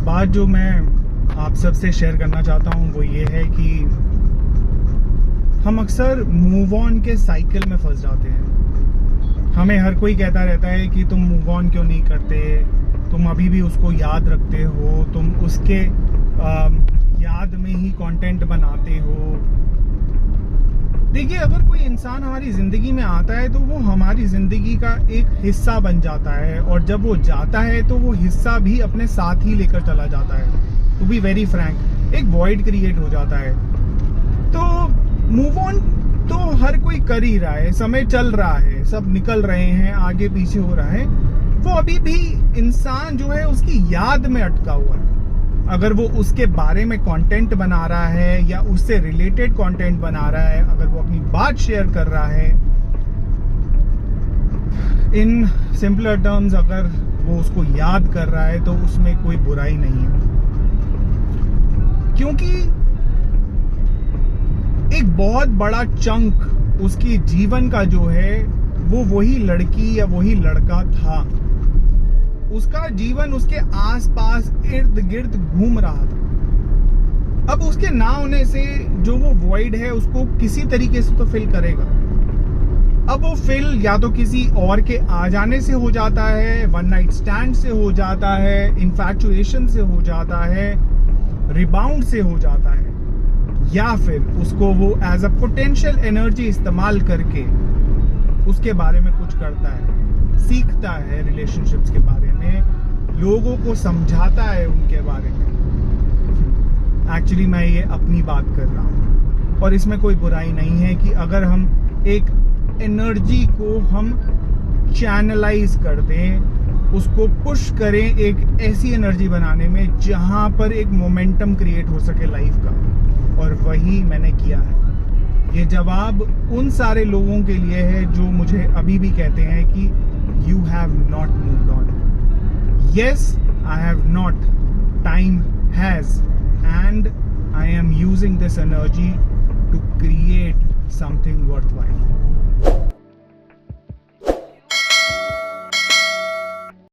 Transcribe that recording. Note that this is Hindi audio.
बात जो मैं आप सबसे शेयर करना चाहता हूँ वो ये है कि हम अक्सर मूव ऑन के साइकिल में फंस जाते हैं। हमें हर कोई कहता रहता है कि तुम मूव ऑन क्यों नहीं करते, तुम अभी भी उसको याद रखते हो, तुम उसके याद में ही कंटेंट बनाते हो। देखिए, अगर कोई इंसान हमारी जिंदगी में आता है तो वो हमारी जिंदगी का एक हिस्सा बन जाता है, और जब वो जाता है तो वो हिस्सा भी अपने साथ ही लेकर चला जाता है। टू बी वेरी फ्रैंक, एक वॉइड क्रिएट हो जाता है। तो मूव ऑन तो हर कोई कर ही रहा है, समय चल रहा है, सब निकल रहे हैं, आगे पीछे हो रहा है। वो अभी भी इंसान जो है उसकी याद में अटका हुआ है। अगर वो उसके बारे में कंटेंट बना रहा है या उससे रिलेटेड कंटेंट बना रहा है, अगर वो अपनी बात शेयर कर रहा है, इन सिंपलर टर्म्स अगर वो उसको याद कर रहा है, तो उसमें कोई बुराई नहीं है। क्योंकि एक बहुत बड़ा चंक उसकी जीवन का जो है वो वही लड़की या वही लड़का था। उसका जीवन उसके आसपास इर्द गिर्द घूम रहा था। अब उसके ना होने से जो वो वॉइड है उसको किसी तरीके से तो फिल करेगा। अब वो फिल या तो किसी और के आ जाने से हो जाता है, वन नाइट स्टैंड से हो जाता है, इन्फैचुएशन से हो जाता है, रिबाउंड से हो जाता है, या फिर उसको वो एज अ पोटेंशियल एनर्जी इस्तेमाल करके उसके बारे में कुछ करता है, सीखता है रिलेशनशिप्स के बारे में, लोगों को समझाता है उनके बारे में। एक्चुअली मैं ये अपनी बात कर रहा हूँ, और इसमें कोई बुराई नहीं है कि अगर हम एक एनर्जी को हम चैनलाइज कर दें, उसको पुश करें एक ऐसी एनर्जी बनाने में जहां पर एक मोमेंटम क्रिएट हो सके लाइफ का, और वही मैंने किया है। ये जवाब उन सारे लोगों के लिए है जो मुझे अभी भी कहते हैं कि you have not moved on. Yes, I have not, time has, and I am using this energy